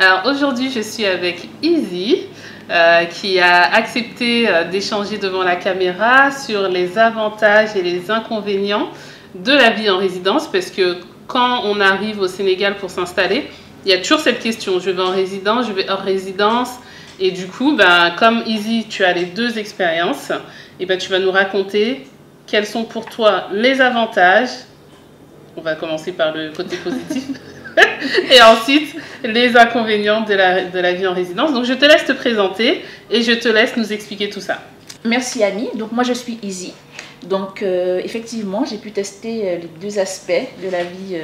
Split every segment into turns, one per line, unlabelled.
Alors aujourd'hui je suis avec Izzy qui a accepté d'échanger devant la caméra sur les avantages et les inconvénients de la vie en résidence, parce que quand on arrive au Sénégal pour s'installer, il y a toujours cette question, je vais en résidence, je vais hors résidence, et du coup comme Izzy tu as les deux expériences, et tu vas nous raconter quels sont pour toi les avantages. On va commencer par le côté positif. Et ensuite, les inconvénients de la vie en résidence. Donc, je te laisse te présenter et je te laisse nous expliquer tout ça.
Merci Annie. Donc, moi, je suis Izzy. Donc, effectivement, j'ai pu tester les deux aspects de la vie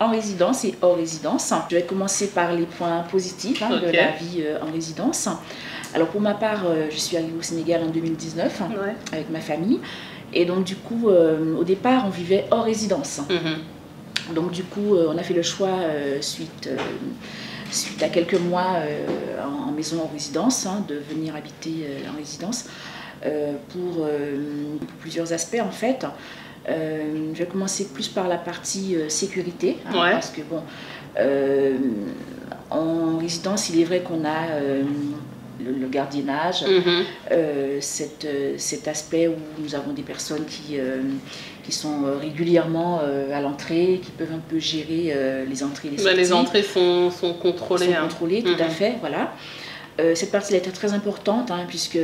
en résidence et hors résidence. Je vais commencer par les points positifs de la vie en résidence. Alors, pour ma part, je suis arrivée au Sénégal en 2019 avec ma famille. Et donc, du coup, au départ, on vivait hors résidence. Donc du coup, on a fait le choix, suite à quelques mois en maison en résidence, de venir habiter en résidence pour plusieurs aspects en fait. Je vais commencer plus par la partie sécurité, parce que bon, en résidence, il est vrai qu'on a le gardiennage, cet aspect où nous avons des personnes qui sont régulièrement à l'entrée, qui peuvent un peu gérer les entrées et les sorties.
Les entrées sont contrôlées.
Tout à fait, voilà. Cette partie-là était très importante, puisque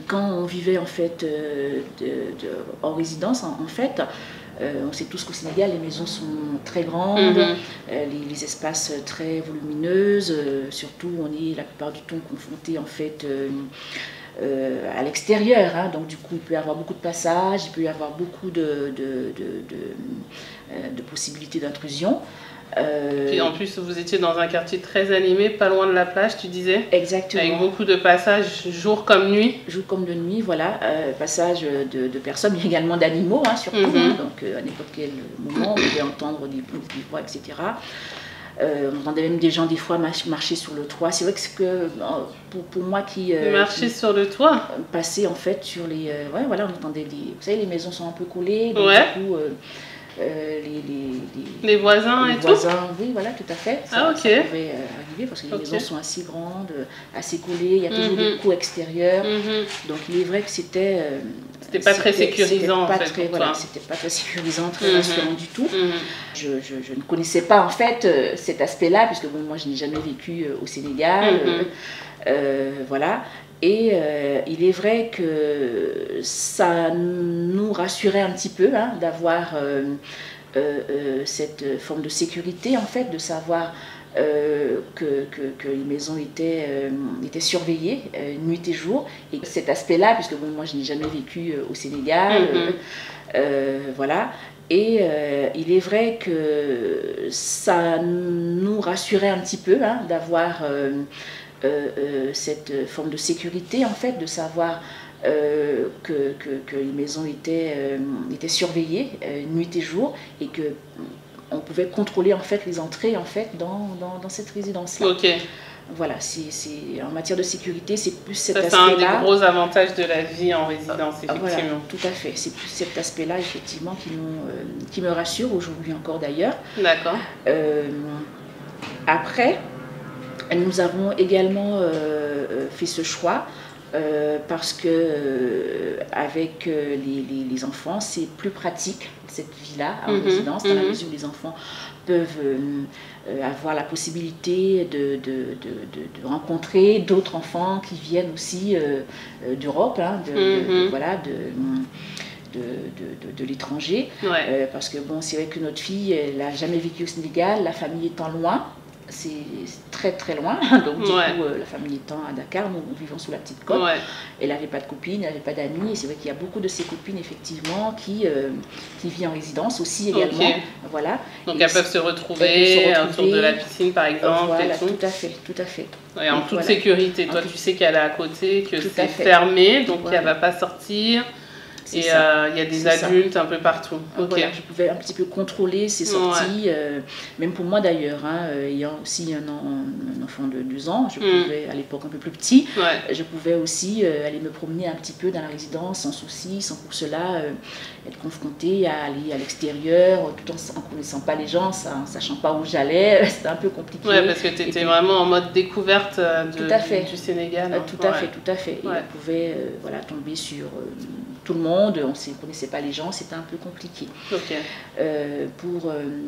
quand on vivait en fait en résidence, en fait, on sait tous qu'au Sénégal, les maisons sont très grandes, les espaces très volumineux, surtout on est la plupart du temps confronté en fait à l'extérieur, donc du coup il peut y avoir beaucoup de passages, il peut y avoir beaucoup de possibilités d'intrusion.
Puis en plus, vous étiez dans un quartier très animé, pas loin de la plage, tu disais.
Exactement.
Avec beaucoup de passages, jour comme nuit.
Jour comme de nuit, voilà. Passage de personnes, mais également d'animaux, surtout. Donc à n'importe quel moment, on pouvait entendre des voix, etc. On entendait même des gens, des fois, marcher sur le toit. C'est vrai que pour moi qui...
marcher sur le toit
passer, en fait, sur les... voilà, on entendait des... Vous savez, les maisons sont un peu collées, donc du coup...
les voisins et tout.
Oui, voilà, tout à fait. Ça pouvait arriver parce que les maisons sont assez grandes, assez collées, il y a toujours des coups extérieurs. Donc il est vrai que c'était
pas très sécurisant.
C'était pas très sécurisant, très rassurant du tout. Je ne connaissais pas en fait cet aspect-là, puisque bon, moi je n'ai jamais vécu au Sénégal. Voilà. Et il est vrai que ça nous rassurait un petit peu d'avoir cette forme de sécurité, en fait, de savoir que les maisons étaient surveillées nuit et jour. Et cet aspect-là, puisque bon, moi je n'ai jamais vécu au Sénégal, voilà. Et il est vrai que ça nous rassurait un petit peu d'avoir cette forme de sécurité, en fait, de savoir que les maisons étaient surveillées nuit et jour, et que on pouvait contrôler en fait les entrées en fait dans cette résidence-là. Voilà, c'est en matière de sécurité, c'est plus cet aspect-là.
C'est un des gros avantages de la vie en résidence, effectivement.
Voilà, tout à fait. C'est plus cet aspect-là, effectivement, qui me rassure aujourd'hui encore d'ailleurs.
D'accord.
Après, nous avons également fait ce choix parce que avec les enfants, c'est plus pratique cette vie-là en résidence, dans la mesure où les enfants peuvent avoir la possibilité de rencontrer d'autres enfants qui viennent aussi d'Europe, de l'étranger. Parce que bon, c'est vrai que notre fille, elle n'a jamais vécu au Sénégal, la famille étant loin. C'est très très loin, donc du coup la famille étant à Dakar, nous vivons sous la petite côte. Elle n'avait pas de copine, elle n'avait pas d'amis, et c'est vrai qu'il y a beaucoup de ses copines effectivement qui vivent en résidence aussi également. Voilà.
Donc elles peuvent se retrouver autour de la piscine par exemple.
Voilà, tout à fait.
Et en toute sécurité, toi tu sais qu'elle est à côté, que c'est fermé, donc elle ne va pas sortir. Et il y a des adultes un peu partout.
Voilà, je pouvais un petit peu contrôler ces sorties, même pour moi d'ailleurs, ayant aussi un enfant de 2 ans, je pouvais, à l'époque un peu plus petit, je pouvais aussi aller me promener un petit peu dans la résidence sans souci, sans pour cela être confrontée à aller à l'extérieur, tout en ne connaissant pas les gens, en sachant pas où j'allais, c'était un peu compliqué.
Oui, parce que tu étais vraiment en mode découverte du Sénégal.
Tout à fait. Et on pouvait tomber sur tout le monde, on ne connaissait pas les gens, c'était un peu compliqué.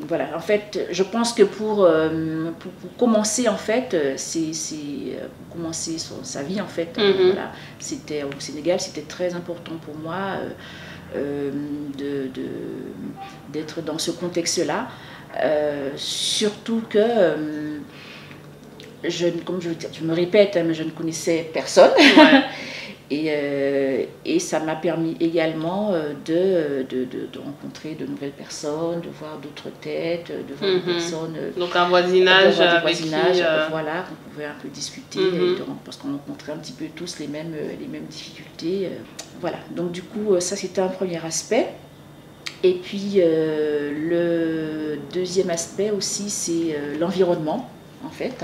Voilà, en fait, je pense que pour commencer, en fait, pour commencer sa vie, en fait, voilà, c'était au Sénégal, c'était très important pour moi d'être dans ce contexte-là, surtout que comme je me répète, mais je ne connaissais personne. Et ça m'a permis également de rencontrer de nouvelles personnes, de voir d'autres têtes, de voir des personnes.
Donc un voisinage,
voilà, qu'on pouvait un peu discuter, parce qu'on rencontrait un petit peu tous les mêmes difficultés. Voilà, donc du coup, ça c'était un premier aspect. Et puis le deuxième aspect aussi, c'est l'environnement, en fait.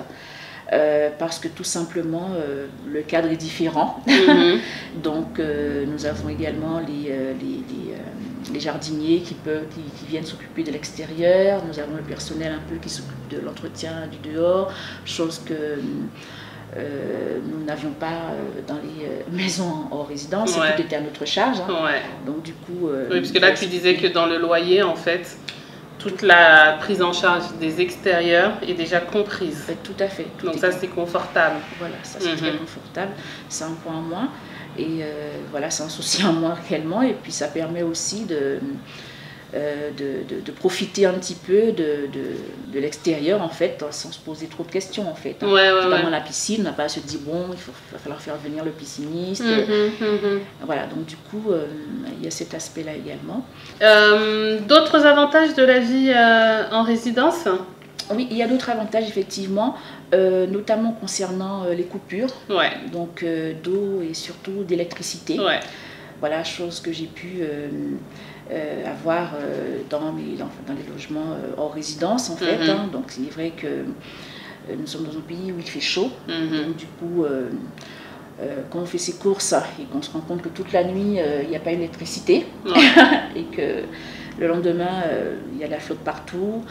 Parce que tout simplement le cadre est différent. Donc nous avons également les jardiniers qui viennent s'occuper de l'extérieur. Nous avons le personnel un peu qui s'occupe de l'entretien du dehors, chose que nous n'avions pas dans les maisons en résidence. Tout était à notre charge. Donc du coup...
oui, parce que là tu disais que dans le loyer, en fait, toute la prise en charge des extérieurs est déjà comprise.
Tout à fait.
Donc ça, c'est confortable.
Voilà, ça c'est très confortable. C'est un point en moins. Et voilà, c'est un souci en moins réellement. Et puis ça permet aussi de profiter un petit peu de l'extérieur, en fait, sans se poser trop de questions, en fait. Notamment la piscine, on n'a pas à se dire, bon, va falloir faire venir le pisciniste. Voilà, donc du coup, il y a cet aspect-là également.
D'autres avantages de la vie en résidence ?
Oui, il y a d'autres avantages, effectivement, notamment concernant les coupures, donc d'eau et surtout d'électricité. Voilà, chose que j'ai pu avoir dans les logements hors résidence, en fait. Donc c'est vrai que nous sommes dans un pays où il fait chaud, donc du coup quand on fait ses courses et qu'on se rend compte que toute la nuit il n'y a pas d'électricité et que le lendemain il y a de la flotte partout,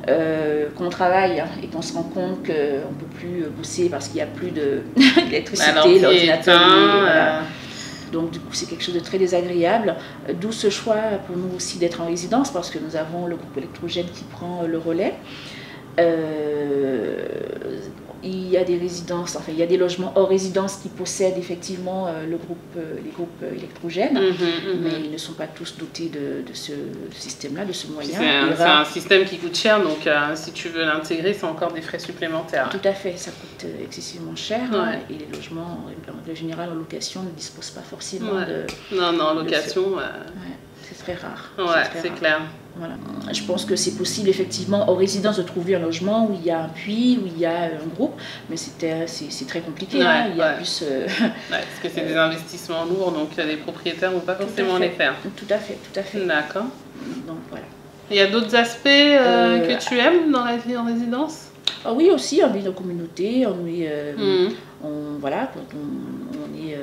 qu'on travaille et qu'on se rend compte qu'on ne peut plus bosser parce qu'il n'y a plus d'électricité, l'ordinateur. Donc du coup c'est quelque chose de très désagréable, d'où ce choix pour nous aussi d'être en résidence, parce que nous avons le groupe électrogène qui prend le relais. Il y a des résidences, enfin il y a des logements hors résidence qui possèdent effectivement les groupes électrogènes, mais ils ne sont pas tous dotés de ce système-là, de ce moyen.
C'est un système qui coûte cher, donc si tu veux l'intégrer, c'est encore des frais supplémentaires.
Tout à fait, ça coûte excessivement cher, et les logements en général en location ne disposent pas forcément de...
Non, en location...
c'est très rare.
C'est clair.
Voilà. Je pense que c'est possible effectivement en résidence de trouver un logement où il y a un puits, où il y a un groupe, mais c'est très compliqué. Il y a plus,
parce que c'est des investissements lourds, donc les propriétaires ne vont pas forcément les faire.
Tout à fait.
D'accord.
Donc voilà.
Il y a d'autres aspects que tu aimes dans la vie en résidence ?
Oui, aussi, on est dans la communauté, voilà, quand on est...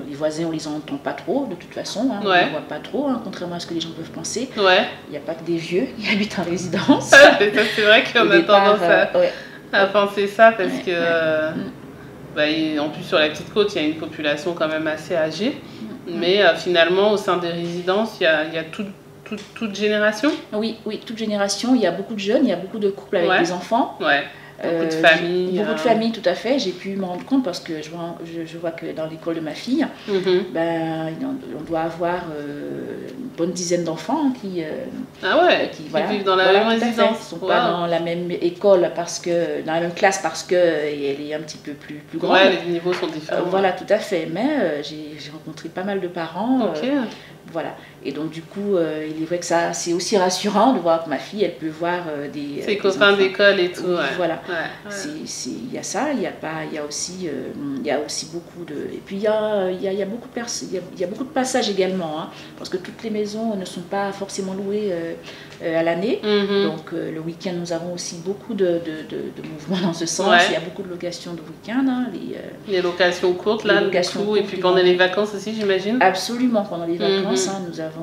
les voisins, on les entend pas trop, de toute façon, on ne les voit pas trop, contrairement à ce que les gens peuvent penser. Il n'y a pas que des vieux qui habitent en résidence.
C'est vrai qu'on a tendance à penser ça, parce que, en plus sur la petite côte, il y a une population quand même assez âgée, mais finalement, au sein des résidences, il y a toute génération. Oui,
toute génération. Il y a beaucoup de jeunes, il y a beaucoup de couples avec des enfants.
Beaucoup de familles.
Beaucoup de familles, tout à fait. J'ai pu me rendre compte parce que je vois que dans l'école de ma fille, on doit avoir une bonne dizaine d'enfants qui
vivent dans la même résidence.
Ils ne sont pas dans la même école, dans la même classe parce qu'elle est un petit peu plus grande.
Les niveaux sont différents.
Voilà, tout à fait. Mais j'ai rencontré pas mal de parents Voilà. Et donc, du coup, il est vrai que ça, c'est aussi rassurant de voir que ma fille, elle peut voir
ses copains d'école et tout.
Oui,
ouais.
voilà.
Ouais, ouais.
Il y a ça, il y a aussi beaucoup de... Et puis, il y a beaucoup de passages également, hein, parce que toutes les maisons ne sont pas forcément louées à l'année. Donc, le week-end, nous avons aussi beaucoup de mouvements dans ce sens. Ouais. Il y a beaucoup de locations de week-end. Hein,
les locations courtes, là, locations courtes, et puis pendant les vacances aussi, j'imagine.
Absolument, pendant les vacances, hein, nous avons...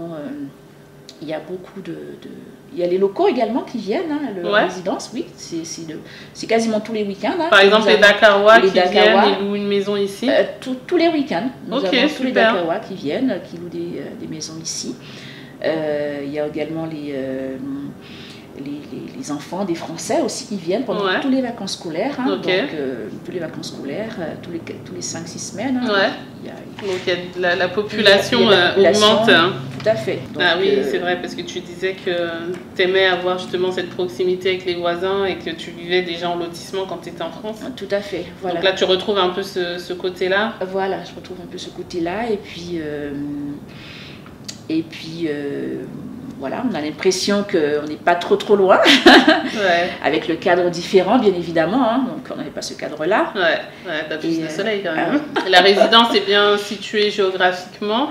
il y a beaucoup il y a les locaux également qui viennent, hein, la résidence, oui, c'est quasiment tous les week-ends. Hein.
Par exemple, les Dakarois qui viennent, ils louent une maison ici.
Tous les week-ends, nous avons tous
super.
Les Dakarois qui viennent, qui louent des maisons ici. Il y a également les enfants des Français aussi qui viennent pendant toutes les vacances scolaires. Hein, donc, tous les vacances scolaires, tous les 5-6 semaines. Hein,
donc la population augmente. Hein.
Tout à fait. Donc,
oui, c'est vrai, parce que tu disais que tu aimais avoir justement cette proximité avec les voisins et que tu vivais déjà en lotissement quand tu étais en France.
Tout à fait. Voilà.
Donc là, tu retrouves un peu ce côté-là.
Voilà, je retrouve un peu ce côté-là. Et puis voilà, on a l'impression qu'on n'est pas trop loin, avec le cadre différent, bien évidemment, hein, donc on n'avait pas ce cadre-là.
T'as plus de soleil quand même. La résidence est bien située géographiquement,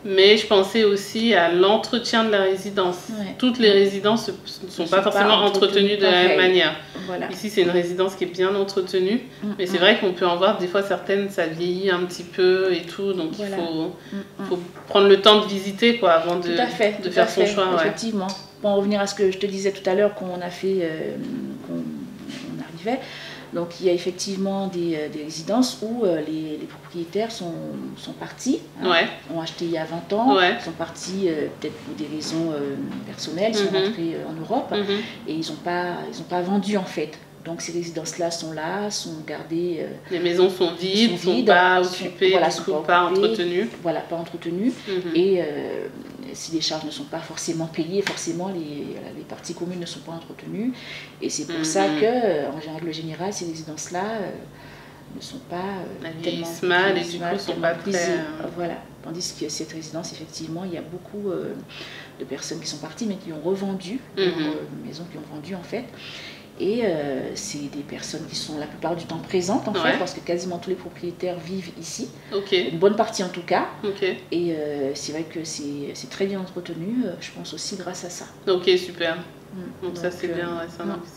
mais je pensais aussi à l'entretien de la résidence. Toutes les résidences ne sont pas forcément entretenues de la même manière. Voilà. Ici, c'est une résidence qui est bien entretenue, mais c'est vrai qu'on peut en voir des fois certaines, ça vieillit un petit peu et tout, donc il faut prendre le temps de visiter quoi, avant de faire son choix.
Effectivement. Pour en revenir à ce que je te disais tout à l'heure, qu'on a fait, qu'on arrivait, donc il y a effectivement des résidences où les propriétaires sont partis, hein, ont acheté il y a 20 ans, sont partis peut-être pour des raisons personnelles, sont rentrés en Europe et ils n'ont pas vendu en fait. Donc ces résidences-là, sont gardées.
Les maisons sont vides, sont pas occupées, pas entretenues.
Voilà, pas entretenues. Et si les charges ne sont pas forcément payées, forcément les parties communes ne sont pas entretenues. Et c'est pour ça que, en règle générale, ces résidences-là ne sont pas
vieillissent mal et du coup ne sont pas très...
Voilà. Tandis que cette résidence, effectivement, il y a beaucoup de personnes qui sont parties, mais qui ont revendu, maisons qui ont vendu en fait. Et c'est des personnes qui sont la plupart du temps présentes en fait, parce que quasiment tous les propriétaires vivent ici, une bonne partie en tout cas. Et c'est vrai que c'est très bien entretenu, je pense aussi grâce à ça.
Ok, super. Donc ça c'est bien,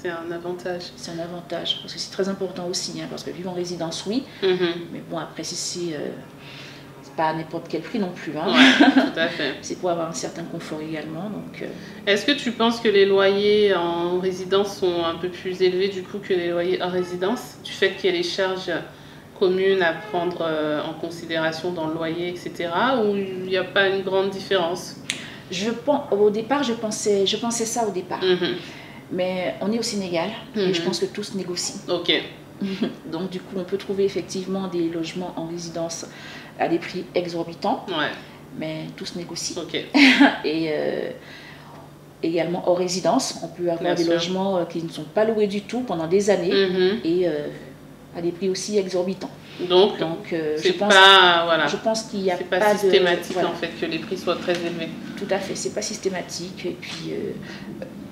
c'est un avantage.
C'est un avantage, parce que c'est très important aussi, hein, parce que vivre en résidence, oui, mais bon après si c'est pas à n'importe quel prix non plus. Hein.
Tout à fait.
C'est pour avoir un certain confort également.
Est-ce que tu penses que les loyers en résidence sont un peu plus élevés du coup que les loyers en résidence, du fait qu'il y a les charges communes à prendre en considération dans le loyer, etc. ou il n'y a pas une grande différence?
Au départ, je pensais ça au départ. Mais on est au Sénégal et je pense que tout se négocie. Donc du coup, on peut trouver effectivement des logements en résidence à des prix exorbitants, mais tout se négocie. Et également hors résidence, on peut avoir des logements qui ne sont pas loués du tout pendant des années et à des prix aussi exorbitants.
Donc je
pense qu'il n'y a
pas systématique en fait que les prix soient très élevés.
Tout à fait, c'est pas systématique et puis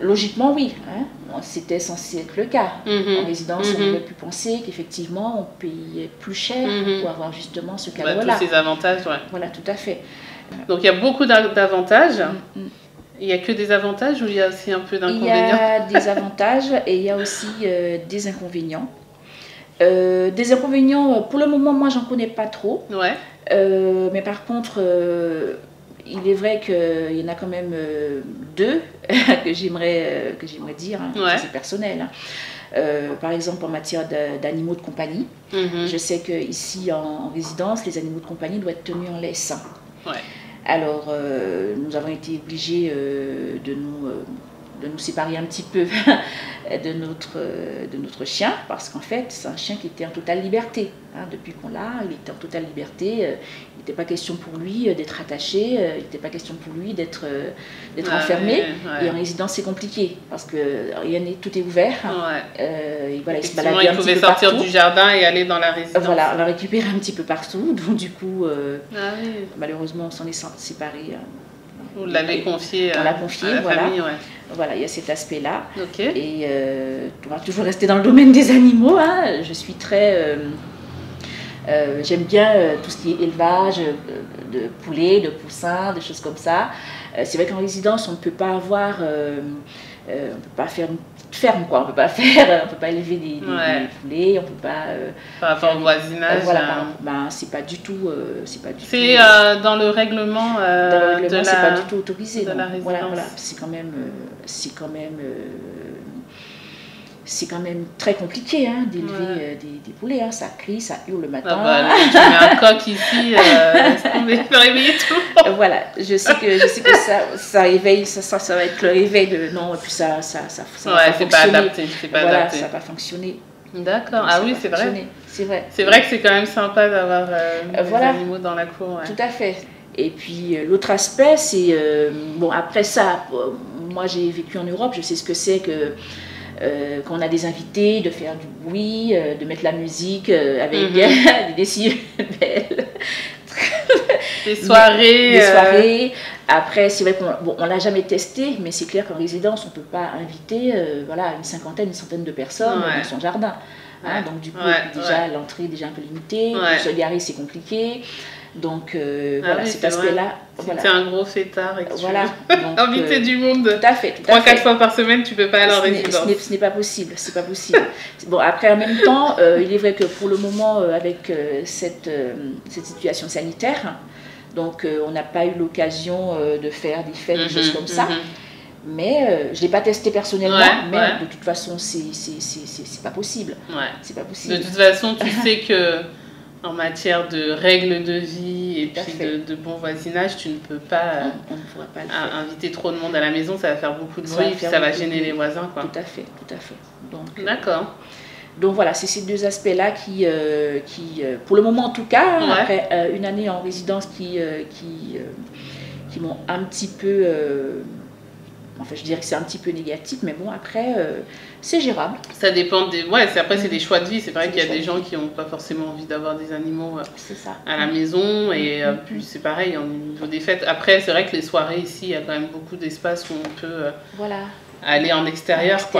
logiquement oui, hein, c'était censé être le cas. En résidence, on aurait pu penser qu'effectivement on payait plus cher pour avoir justement ce cadre-là.
Tous ces avantages,
Voilà, tout à fait.
Donc il y a beaucoup d'avantages. Il n'y a que des avantages ou il y a aussi un peu d'inconvénients?
Il y a des avantages et il y a aussi des inconvénients. Des inconvénients, pour le moment, moi, j'en connais pas trop. Mais par contre, il est vrai qu'il y en a quand même deux que j'aimerais dire, hein, c'est personnel. Hein. Par exemple, en matière d'animaux de compagnie, je sais qu'ici, en résidence, les animaux de compagnie doivent être tenus en laisse. Alors, nous avons été obligés de nous séparer un petit peu de notre chien, parce qu'en fait, c'est un chien qui était en totale liberté. Hein, depuis qu'on l'a, il était en totale liberté. Il n'était pas question pour lui d'être attaché, il n'était pas question pour lui d'être enfermé. Et en résidence, c'est compliqué, parce que tout est ouvert. Et voilà, il se baladait un petit peu partout.
Il pouvait sortir du jardin et aller dans la résidence.
Voilà, on l'a récupéré un petit peu partout. Donc du coup, malheureusement, on s'en est séparé
Vous l'avez confié,
on l'a confié,
à la
voilà.
famille, ouais.
Voilà, il y a cet aspect-là.
Ok.
Et on va toujours rester dans le domaine des animaux. Hein. Je suis très... j'aime bien tout ce qui est élevage de poulets, de poussins, des choses comme ça. C'est vrai qu'en résidence, on ne peut pas avoir... on ne peut pas faire une petite ferme, quoi. On peut pas élever des poulets, on peut pas...
par rapport au voisinage.
Voilà, c'est pas du tout...
c'est dans le règlement,
c'est pas du tout autorisé.
De la résidence.
Voilà. C'est quand même très compliqué hein, d'élever des poulets. Hein. Ça crie, ça hurle le matin.
Ah bah, tu mets un coq ici, on peut réveiller tout le monde.
Voilà, je sais que ça réveille, ça va être le réveil de... Non, et puis ça
ouais, c'est pas adapté.
Voilà, ça va pas fonctionner.
D'accord, ah oui, c'est vrai.
C'est vrai.
C'est vrai que c'est quand même sympa d'avoir des animaux dans la cour. Ouais.
Tout à fait. Et puis l'autre aspect, c'est... bon, après ça, moi j'ai vécu en Europe, je sais ce que c'est que... quand on a des invités, de faire du bruit, de mettre la musique avec des décibels.
Des soirées.
Des soirées. Après, c'est vrai qu'on ne l'a jamais testé, mais c'est clair qu'en résidence, on ne peut pas inviter une centaine de personnes dans son jardin. Hein, donc du coup, déjà l'entrée est déjà un peu limitée, se garer c'est compliqué. Donc voilà, cet aspect-là.
C'est un gros fêtard et que tu
veux
inviter du monde.
Tout à fait.
3-4 fois par semaine, tu ne peux pas aller en résidence.
Ce n'est pas possible. C'est pas possible. Bon, après, en même temps, il est vrai que pour le moment, avec cette situation sanitaire, donc on n'a pas eu l'occasion de faire des fêtes, des choses comme ça. Mais je ne l'ai pas testé personnellement, mais de toute façon, c'est pas possible. C'est pas possible.
De toute façon, tu sais que en matière de règles de vie et puis de bon voisinage, tu ne peux pas,
on ne pourra pas le faire.
Inviter trop de monde à la maison, ça va faire beaucoup de bruit, puis ça va gêner les voisins. Quoi.
Tout à fait.
D'accord.
Donc voilà, c'est ces deux aspects-là qui pour le moment en tout cas, après une année en résidence qui m'ont un petit peu... Enfin, je dirais que c'est un petit peu négatif, mais bon, après, c'est gérable.
Ça dépend des... après, c'est des choix de vie. C'est vrai qu'il y a des gens qui n'ont pas forcément envie d'avoir des animaux à la maison. Et puis, c'est pareil, au niveau des fêtes. Après, c'est vrai que les soirées, ici, il y a quand même beaucoup d'espace où on peut aller en extérieur.
Tout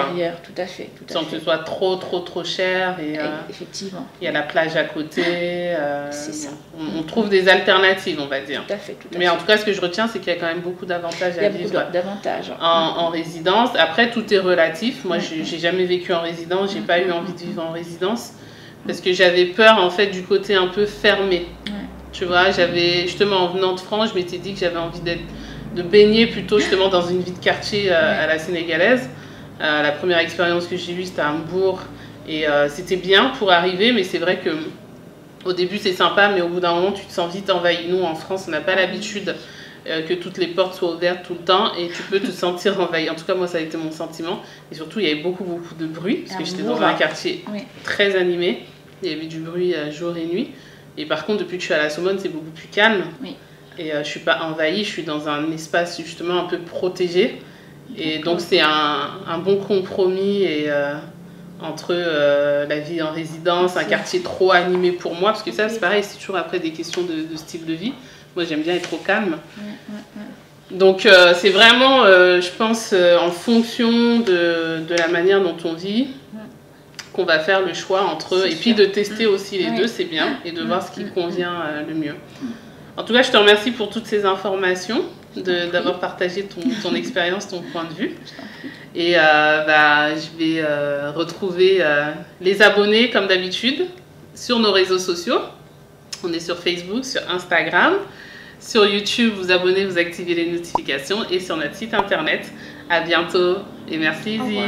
à fait.
Sans que ce soit trop cher. Et,
effectivement.
Il y a la plage à côté.
C'est ça.
On trouve des alternatives, on va dire.
Tout à fait.
Mais en tout cas, ce que je retiens, c'est qu'il y a quand même beaucoup d'avantages à vivre
d'avantages.
En résidence. Après, tout est relatif. Moi, j'ai jamais vécu en résidence. J'ai pas eu envie de vivre en résidence parce que j'avais peur, en fait, du côté un peu fermé. Tu vois, justement, en venant de France, je m'étais dit que j'avais envie de baigner plutôt justement dans une vie de quartier à la sénégalaise. La première expérience que j'ai eue, c'était à Hambourg. Et c'était bien pour arriver, mais c'est vrai que au début, c'est sympa, mais au bout d'un moment, tu te sens vite envahi. Nous, en France, on n'a pas l'habitude que toutes les portes soient ouvertes tout le temps et tu peux te sentir envahi. En tout cas, moi, ça a été mon sentiment. Et surtout, il y avait beaucoup de bruit, parce que j'étais dans un quartier très animé. Il y avait du bruit jour et nuit. Et par contre, depuis que je suis à la Somone, c'est beaucoup plus calme. Et je ne suis pas envahie, je suis dans un espace justement un peu protégé. Et donc, c'est un bon compromis entre la vie en résidence, un quartier trop animé pour moi. Parce que ça, c'est pareil, c'est toujours après des questions de style de vie. Moi, j'aime bien être au calme. Donc, c'est vraiment, je pense, en fonction de la manière dont on vit, qu'on va faire le choix entre eux. Et puis de tester aussi les deux, c'est bien. Et de voir ce qui convient le mieux. En tout cas, je te remercie pour toutes ces informations, d'avoir partagé ton expérience, ton point de vue. Et je vais retrouver les abonnés, comme d'habitude, sur nos réseaux sociaux. On est sur Facebook, sur Instagram. Sur YouTube, vous abonnez, vous activez les notifications. Et sur notre site internet. À bientôt. Et merci, Izzy.